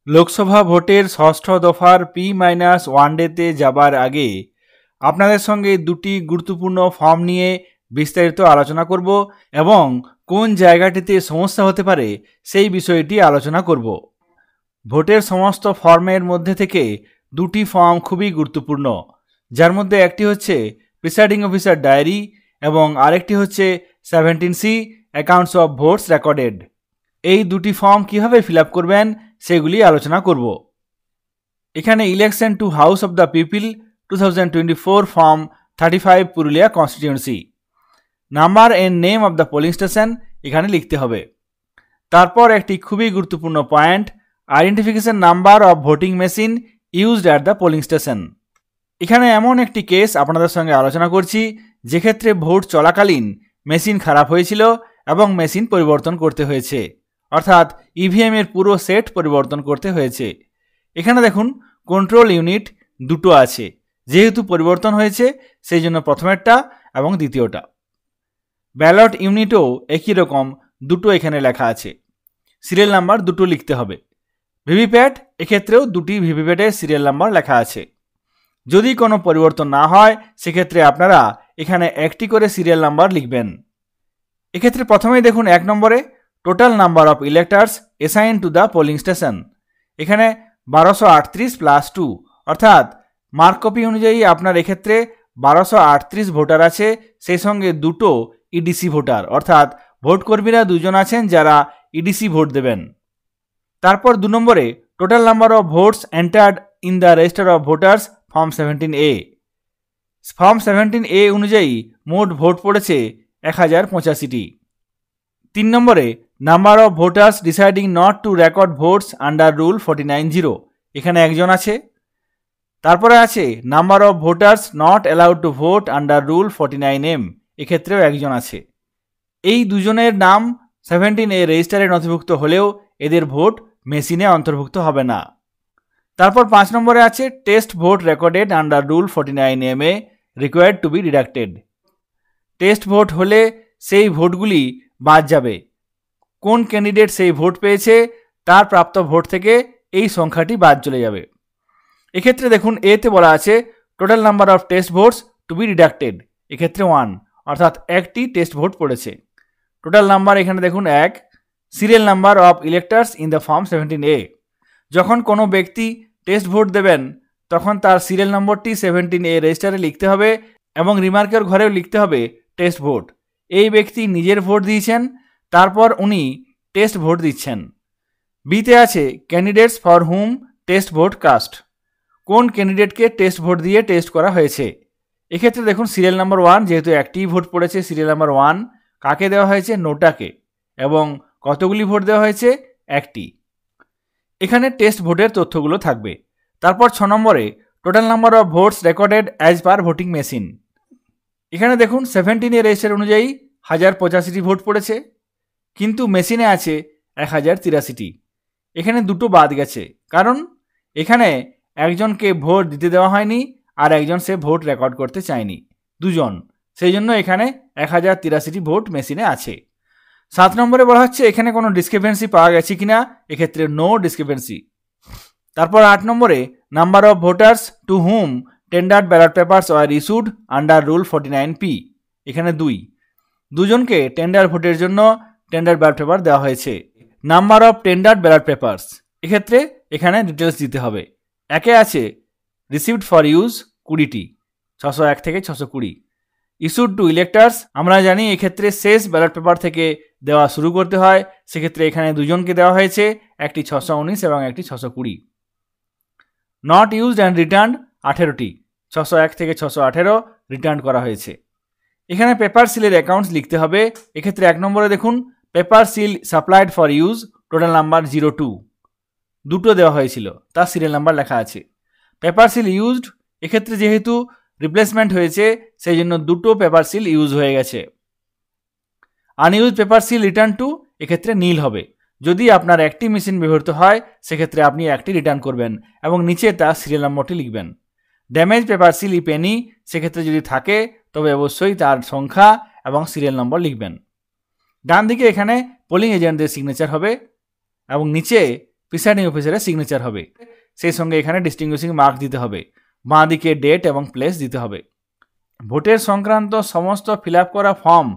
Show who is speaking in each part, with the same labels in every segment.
Speaker 1: লোকসভা ভোটের ষষ্ঠ দফার P-1 ডেতে যাবার আগে আপনাদের সঙ্গে দুটি গুরুত্বপূর্ণ ফর্ম নিয়ে বিস্তারিত আলোচনা করব এবং কোন জায়গাটিতে সমস্যা হতে পারে সেই বিষয়টি আলোচনা করব। ভোটের সমস্ত ফর্মের মধ্যে থেকে দুটি ফর্ম খুবই গুরুত্বপূর্ণ, যার মধ্যে একটি হচ্ছে প্রিসাইডিং অফিসার ডায়েরি এবং আরেকটি হচ্ছে 17C accounts of votes recorded. এই দুটি ফর্ম কিভাবে ফিল আপ করবেন সেগুলি আলোচনা করব। এখানে election to house of the people 2024 form 35 Purulia constituency, number and name of the polling station এখানে লিখতে হবে। তারপর একটি খুবই গুরুত্বপূর্ণ point, identification number of voting machine used at the polling station. এখানে এমন একটি কেস আপনাদের সঙ্গে আলোচনা করছি যেক্ষেত্রে ভোট চলাকালীন মেশিন খারাপ হয়েছিল এবং মেশিন পরিবর্তন করতে হয়েছে, অর্থাৎ ইভিএম এর পুরো সেট পরিবর্তন করতে হয়েছে। এখানে দেখুন কন্ট্রোল ইউনিট দুটো আছে, যেহেতু পরিবর্তন হয়েছে সেই জন্য প্রথমেরটা এবং দ্বিতীয়টা। ব্যালট ইউনিটও একই রকম দুটো এখানে লেখা আছে, সিরিয়াল নাম্বার দুটো লিখতে হবে। ভিভিপ্যাট এক্ষেত্রেও দুটি ভিভিপ্যাটের সিরিয়াল নাম্বার লেখা আছে। যদি কোনো পরিবর্তন না হয় সেক্ষেত্রে আপনারা এখানে একটি করে সিরিয়াল নাম্বার লিখবেন। এক্ষেত্রে প্রথমেই দেখুন 1 নম্বরে total number of electors assign to the polling station, এখানে 1238 + 2, অর্থাৎ মার্ক কপি অনুযায়ী আপনার এক্ষেত্রে 1238 ভোটার আছে, সেই সঙ্গে দুটো ইডিসি ভোটার, অর্থাৎ ভোট কর্মীরা দুজন আছেন যারা ইডিসি ভোট দেবেন। তারপর 2 নম্বরে total number of votes entered in the register of voters form 17A, form 17A অনুযায়ী মোট ভোট পড়েছে 1085টি। 3 নম্বরে number of voters deciding not to record votes under rule 49(0), এখানে একজন আছে। তারপরে আছে number of voters not allowed to vote under rule 49M, এক্ষেত্রেও একজন আছে। এই দুজনের নাম 17A রেজিস্টারে নথিভুক্ত হলেও এদের ভোট মেশিনে অন্তর্ভুক্ত হবে না। তারপর 5 নম্বরে আছে test vote recorded under rule 49MA required to be deducted. Test vote হলে সেই ভোটগুলি বাদ যাবে। কোন ক্যান্ডিডেট সেই ভোট পেয়েছে তার প্রাপ্ত ভোট থেকে এই সংখ্যাটি বাদ চলে যাবে। এক্ষেত্রে দেখুন এতে বলা আছে total number of test votes to be deducted, এক্ষেত্রে 1, অর্থাৎ একটি টেস্ট ভোট পড়েছে। টোটাল নাম্বার এখানে দেখুন 1। Serial number of electors in the form 17A, যখন কোনো ব্যক্তি টেস্ট ভোট দেবেন তখন তার সিরিয়াল নম্বরটি 17A রেজিস্টারে লিখতে হবে এবং রিমার্কের ঘরেও লিখতে হবে টেস্ট ভোট। এই ব্যক্তি নিজের ভোট দিয়েছেন, তারপর উনি টেস্ট ভোট দিচ্ছেন। বিতে আছে candidates for whom test vote cast, কোন ক্যান্ডিডেটকে টেস্ট ভোট দিয়ে টেস্ট করা হয়েছে। এক্ষেত্রে দেখুন সিরিয়াল নাম্বার 1, যেহেতু একটি ভোট পড়েছে সিরিয়াল নাম্বার 1, কাকে দেওয়া হয়েছে, নোটাকে, এবং কতগুলি ভোট দেওয়া হয়েছে, একটি। এখানে টেস্ট ভোটের তথ্যগুলো থাকবে। তারপর 6 নম্বরে total number of votes recorded as per voting machine, এখানে দেখুন 17A রেজিস্টার অনুযায়ী 1085টি ভোট পড়েছে, কিন্তু মেশিনে আছে 1083টি। এখানে দুটো বাদ গেছে, কারণ এখানে একজনকে ভোট দিতে দেওয়া হয়নি আর একজন সে ভোট রেকর্ড করতে চায়নি, দুজন, সেই জন্য এখানে 1083টি ভোট মেশিনে আছে। 7 নম্বরে বলা হচ্ছে এখানে কোনো ডিসক্রিপেন্সি পাওয়া গেছে কিনা, এক্ষেত্রে নো ডিসক্রিপেন্সি। তারপর 8 নম্বরে number of voters to whom tendered ballot papers were issued under rule 49P, এখানে 2, দুজনকে টেন্ডার ভোটের জন্য টেন্ডার ব্যালট পেপার দেওয়া হয়েছে। নাম্বার অফ টেন্ডার্ড ব্যালট পেপার্স, এক্ষেত্রে এখানে ডিটেলস দিতে হবে। একে আছে রিসিভড ফর ইউজ 20টি, 601 থেকে 620। ইস্যুড টু ইলেক্টার্স, আমরা জানি এক্ষেত্রে শেষ ব্যালট পেপার থেকে দেওয়া শুরু করতে হয়, সেক্ষেত্রে এখানে দুজনকে দেওয়া হয়েছে, একটি 619 এবং একটি 620। নট ইউজড অ্যান্ড রিটার্ন 18টি, 601 থেকে 618 রিটার্ন করা হয়েছে। এখানে পেপার সিলের অ্যাকাউন্টস লিখতে হবে। এক্ষেত্রে 1 নম্বরে দেখুন paper seal supplied for use total number 02, দুটো দেওয়া হয়েছিল, তার সিরিয়াল নাম্বার লেখা আছে। পেপার সিল ইউজড, এক্ষেত্রে যেহেতু রিপ্লেসমেন্ট হয়েছে সেই জন্য দুটো পেপার সিল ইউজ হয়ে গেছে। আনইউজ পেপার সিল রিটার্ন টু, এক্ষেত্রে নীল হবে। যদি আপনার একটি মেশিন ব্যবহৃত হয় সেক্ষেত্রে আপনি একটি রিটার্ন করবেন এবং নিচে তার সিরিয়াল নম্বরটি লিখবেন। Damage paper seal if any, সেক্ষেত্রে যদি থাকে তবে অবশ্যই তার সংখ্যা এবং সিরিয়াল নম্বর লিখবেন। ডান দিকে এখানে পোলিং এজেন্টদের সিগনেচার হবে এবং নিচে প্রিসাইডিং অফিসারের সিগনেচার হবে। সেই সঙ্গে এখানে ডিস্টিংগুইশিং মার্ক দিতে হবে, বাঁ দিকে ডেট এবং প্লেস দিতে হবে। ভোটের সংক্রান্ত সমস্ত ফিল আপ করা ফর্ম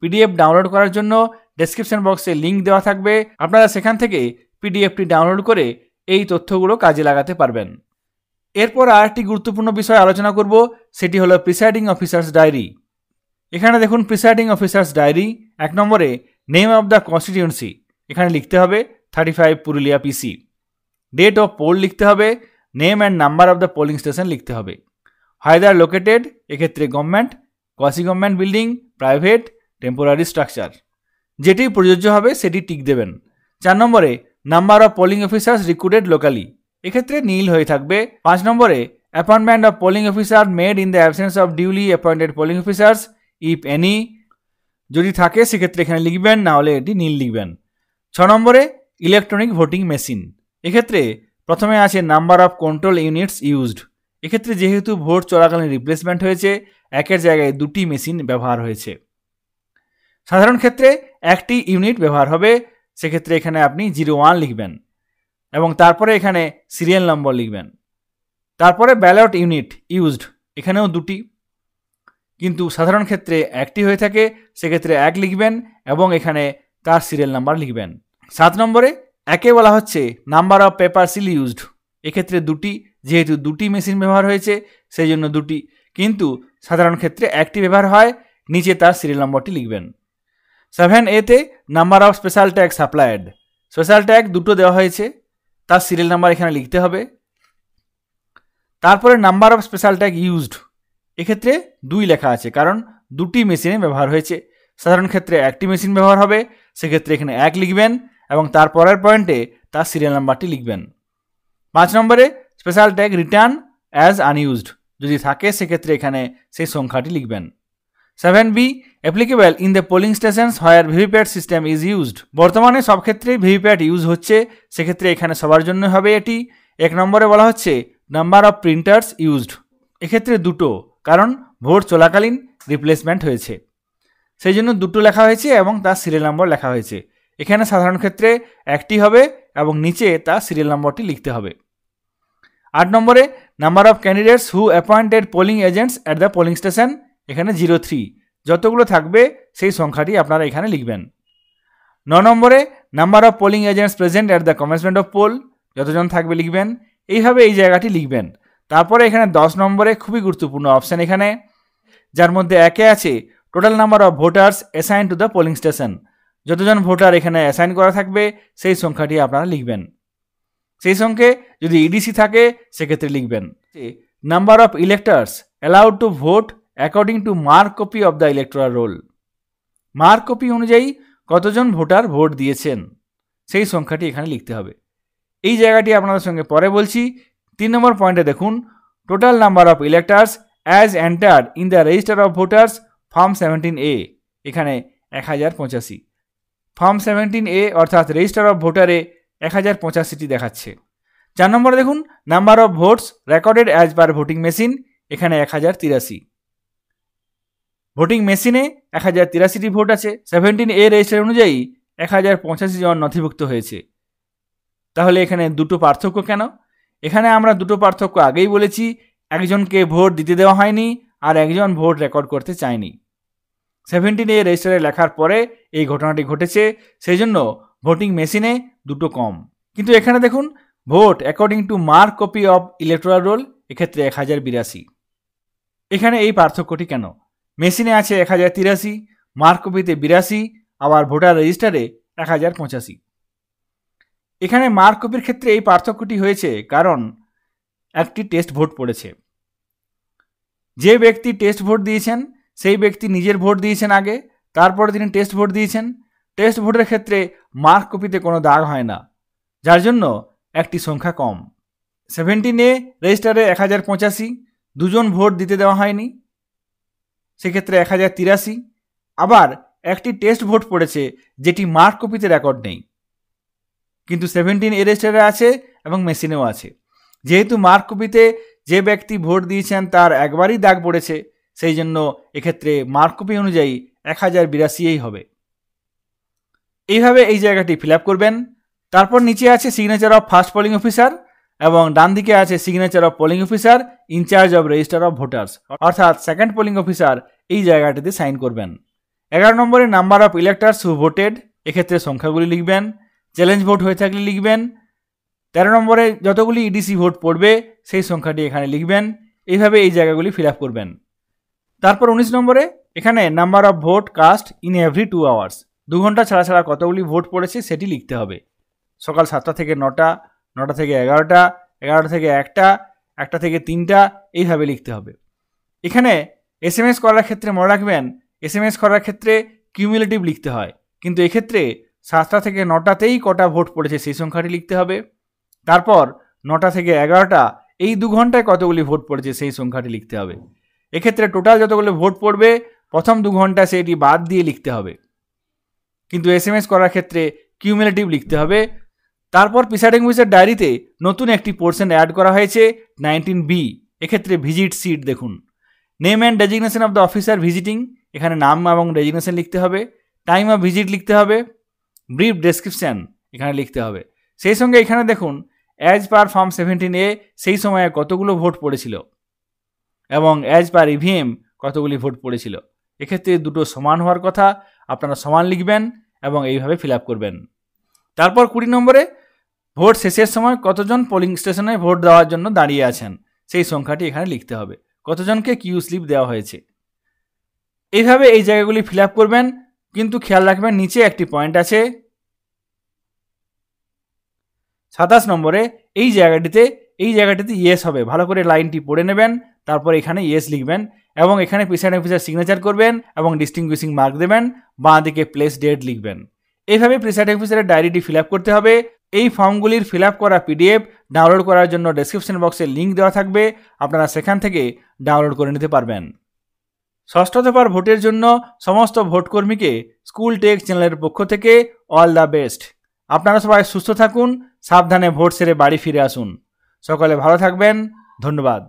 Speaker 1: পিডিএফ ডাউনলোড করার জন্য ডেসক্রিপশন বক্সে লিঙ্ক দেওয়া থাকবে, আপনারা সেখান থেকে পিডিএফটি ডাউনলোড করে এই তথ্যগুলো কাজে লাগাতে পারবেন। এরপর আরেকটি গুরুত্বপূর্ণ বিষয় আলোচনা করব, সেটি হলো প্রিসাইডিং অফিসার্স ডায়েরি। এখানে দেখুন প্রিসাইডিং অফিসার্স ডায়েরি, 1 নম্বরে নেম অফ দ্য কনস্টিটিউয়েন্সি, এখানে লিখতে হবে 35 পুরুলিয়া পিসি। ডেট অফ পোল লিখতে হবে, name and number of the polling station লিখতে হবে। হায়দার লোকেটেড, এক্ষেত্রে government, quasi government building, private, temporary structure, যেটি প্রযোজ্য হবে সেটি টিক দেবেন। 4 নম্বরে number of polling officers recruited locally, এক্ষেত্রে নীল হয়ে থাকবে। 5 নম্বরে appointment of polling officer made in the absence of duly appointed polling officers if any, যদি থাকে সেক্ষেত্রে এখানে লিখবেন, না হলে এটি নীল লিখবেন। 6 নম্বরে ইলেকট্রনিক ভোটিং মেশিন, এক্ষেত্রে প্রথমে আছে number of control units used, এক্ষেত্রে যেহেতু ভোট চলাকালীন রিপ্লেসমেন্ট হয়েছে, একের জায়গায় 2টি মেশিন ব্যবহার হয়েছে। সাধারণ ক্ষেত্রে 1টি ইউনিট ব্যবহার হবে, সেক্ষেত্রে এখানে আপনি 01 লিখবেন এবং তারপরে এখানে সিরিয়াল নম্বর লিখবেন। তারপরে ব্যালট ইউনিট ইউজড, এখানেও 2টি, কিন্তু সাধারণ ক্ষেত্রে 1টি হয়ে থাকে, সেক্ষেত্রে 1 লিখবেন এবং এখানে তার সিরিয়াল নাম্বার লিখবেন। 7 নম্বরে একে বলা হচ্ছে number of paper seal used, এক্ষেত্রে 2টি, যেহেতু 2টি মেশিন ব্যবহার হয়েছে সেই জন্য 2টি, কিন্তু সাধারণ ক্ষেত্রে 1টি ব্যবহার হয়, নিচে তার সিরিয়াল নম্বরটি লিখবেন। 7A-তে number of special tag supplied, special tag 2টো দেওয়া হয়েছে, তার সিরিয়াল নাম্বার এখানে লিখতে হবে। তারপরে number of special tag used, এক্ষেত্রে 2 লেখা আছে, কারণ 2টি মেশিনে ব্যবহার হয়েছে। সাধারণ ক্ষেত্রে 1টি মেশিন ব্যবহার হবে, সেক্ষেত্রে এখানে 1 লিখবেন এবং তারপরের পয়েন্টে তার সিরিয়াল নাম্বারটি লিখবেন। 5 নম্বরে special tag return as unused, যদি থাকে সেক্ষেত্রে এখানে সেই সংখ্যাটি লিখবেন। 7B applicable in the polling stations where VVPAT system is used, বর্তমানে সব ক্ষেত্রেই ভিভিপ্যাট ইউজ হচ্ছে, সেক্ষেত্রে এখানে সবার জন্য হবে এটি। 1 নম্বরে বলা হচ্ছে নাম্বার অফ প্রিন্টার্স ইউজড, এক্ষেত্রে 2টো, কারণ ভোট চলাকালীন রিপ্লেসমেন্ট হয়েছে সেই জন্য 2টো লেখা হয়েছে এবং তার সিরিয়াল নম্বর লেখা হয়েছে। এখানে সাধারণ ক্ষেত্রে 1টি হবে এবং নিচে তার সিরিয়াল নম্বরটি লিখতে হবে। 8 নম্বরে number of candidates who appointed polling agents at the polling station, এখানে 03, যতগুলো থাকবে সেই সংখ্যাটি আপনারা এখানে লিখবেন। 9 নম্বরে number of polling agents present at the commencement of poll, যতজন থাকবে লিখবেন, এইভাবে এই জায়গাটি লিখবেন। তারপরে এখানে 10 নম্বরে খুবই গুরুত্বপূর্ণ অপশান এখানে, যার মধ্যে 1-এ আছে total number of voters assign to the polling station, যতজন ভোটার এখানে অ্যাসাইন করা থাকবে সেই সংখ্যাটি আপনারা লিখবেন। সেই সঙ্গে যদি ইডিসি থাকে সেক্ষেত্রে লিখবেন। Number of electors allowed to vote according to mark copy of the electoral role, mark copy অনুযায়ী কতজন ভোটার ভোট দিয়েছেন সেই সংখ্যাটি এখানে লিখতে হবে। এই জায়গাটি আপনাদের সঙ্গে পরে বলছি। 3 নম্বর পয়েন্টে দেখুন total number of electors as entered in the register of voters form 17A, এখানে 1085। ফর্ম 17A অর্থাৎ রেজিস্টার অফ ভোটারে 1085টি দেখাচ্ছে। 4 নম্বরে দেখুন number of votes recorded as per voting machine, এখানে 1083। ভোটিং মেশিনে 1083টি ভোট আছে, 17A রেজিস্টার অনুযায়ী 1085 জন নথিভুক্ত হয়েছে। তাহলে এখানে 2টো পার্থক্য কেন? এখানে আমরা 2টো পার্থক্য আগেই বলেছি, একজনকে ভোট দিতে দেওয়া হয়নি আর একজন ভোট রেকর্ড করতে চায়নি। 17A রেজিস্টারে লেখার পরে এই ঘটনাটি ঘটেছে, সেই জন্য ভোটিং মেশিনে 2টো কম। কিন্তু এখানে দেখুন vote according to mark copy of electoral role, এক্ষেত্রে 1082। এখানে এই পার্থক্যটি কেন? মেশিনে আছে 1083, মার্ক কপিতে 82, আবার ভোটার রেজিস্টারে 1085। এখানে মার্ক কপির ক্ষেত্রে এই পার্থক্যটি হয়েছে কারণ একটি টেস্ট ভোট পড়েছে। যে ব্যক্তি টেস্ট ভোট দিয়েছেন সেই ব্যক্তি নিজের ভোট দিয়েছেন আগে, তারপরে তিনি টেস্ট ভোট দিয়েছেন। টেস্ট ভোটের ক্ষেত্রে মার্ক কপিতে কোনো দাগ হয় না, যার জন্য একটি সংখ্যা কম। 17A রেজিস্টারে 1085, 2জন ভোট দিতে দেওয়া হয়নি, সেক্ষেত্রে 1083। আবার একটি টেস্ট ভোট পড়েছে যেটি মার্ক কপিতে রেকর্ড নেই, কিন্তু 17A রেজিস্টারে আছে এবং মেশিনেও আছে। যেহেতু মার্ক কপিতে যে ব্যক্তি ভোট দিয়েছেন তার একবারই দাগ পড়েছে, সেই জন্য এক্ষেত্রে মার্ক কপি অনুযায়ী 1082 হবে। এইভাবে এই জায়গাটি ফিল আপ করবেন। তারপর নিচে আছে signature of first polling officer এবং ডান দিকে আছে signature of polling officer in charge of register of voters, অর্থাৎ সেকেন্ড পোলিং অফিসার এই জায়গাটিতে সাইন করবেন। 11 নম্বরে number of electors who voted, এক্ষেত্রে সংখ্যাগুলি লিখবেন। চ্যালেঞ্জ ভোট হয়ে থাকলে লিখবেন। 13 নম্বরে যতগুলি ইডিসি ভোট পড়বে সেই সংখ্যাটি এখানে লিখবেন। এইভাবে এই জায়গাগুলি ফিল আপ করবেন। তারপর 19 নম্বরে এখানে number of vote cast in every 2 hours, 2 ঘন্টা ছাড়া ছাড়া কতগুলি ভোট পড়েছে সেটি লিখতে হবে। সকাল 7টা থেকে 9টা, 9টা থেকে 11টা, 11টা থেকে 1টা, 1টা থেকে 3টা, এইভাবে লিখতে হবে। এখানে SMS করার ক্ষেত্রে মনে রাখবেন SMS করার ক্ষেত্রে কিউমুলেটিভ লিখতে হয়, কিন্তু এক্ষেত্রে 7টা থেকে 9টাতেই কটা ভোট পড়েছে সেই সংখ্যাটি লিখতে হবে। তারপর 9টা থেকে 11টা এই 2 ঘন্টায় কতগুলি ভোট পড়েছে সেই সংখ্যাটি লিখতে হবে। এক্ষেত্রে টোটাল যতগুলো ভোট পড়বে প্রথম 2 ঘন্টায় সেটি বাদ দিয়ে লিখতে হবে, কিন্তু SMS করার ক্ষেত্রে কিউমুলেটিভ লিখতে হবে। তারপর প্রিসাইডিং অফিসার ডায়েরিতে নতুন একটি পোর্শন অ্যাড করা হয়েছে 19B, এক্ষেত্রে ভিজিট সিট দেখুন। Name and designation of the officer visiting, এখানে নাম এবং ডেজিগনেশন লিখতে হবে। টাইম অফ ভিজিট লিখতে হবে। ব্রিফ ডেসক্রিপশন এখানে লিখতে হবে। সেই সঙ্গে এখানে দেখুন অ্যাজ পার ফর্ম 17A সেই সময়ে কতগুলো ভোট পড়েছিল এবং অ্যাজ পার EVM কতগুলি ভোট পড়েছিল। এক্ষেত্রে দুটো সমান হওয়ার কথা, আপনারা সমান লিখবেন এবং এইভাবে ফিল আপ করবেন। তারপর 20 নম্বরে ভোট শেষের সময় কতজন পোলিং স্টেশনে ভোট দেওয়ার জন্য দাঁড়িয়ে আছেন সেই সংখ্যাটি এখানে লিখতে হবে। কতজনকে কিউ স্লিপ দেওয়া হয়েছে। এইভাবে এই জায়গাগুলি ফিল আপ করবেন, কিন্তু খেয়াল রাখবেন নিচে একটি পয়েন্ট আছে। 27 নম্বরে এই জায়গাটিতে ইয়েস হবে। ভালো করে লাইনটি পড়ে নেবেন, তারপর এখানে ইয়েস লিখবেন এবং এখানে প্রিসাইডিং অফিসার সিগনেচার করবেন এবং ডিস্টিংগুইশিং মার্ক দেবেন, বাঁ দিকে প্লেস ডেট লিখবেন। এইভাবে প্রিসাইডিং অফিসারের ডায়েরিটি ফিল আপ করতে হবে। এই ফর্মগুলির ফিল আপ করা PDF ডাউনলোড করার জন্য ডেসক্রিপশন বক্সে লিঙ্ক দেওয়া থাকবে, আপনারা সেখান থেকে ডাউনলোড করে নিতে পারবেন। ষষ্ঠ দফার ভোটের জন্য সমস্ত ভোটকর্মীকে স্কুল টেক চ্যানেলের পক্ষ থেকে অল দ্য বেস্ট। আপনারা সবাই সুস্থ থাকুন, সাবধানে ভোট সেরে বাড়ি ফিরে আসুন। সকলে ভালো থাকবেন, ধন্যবাদ।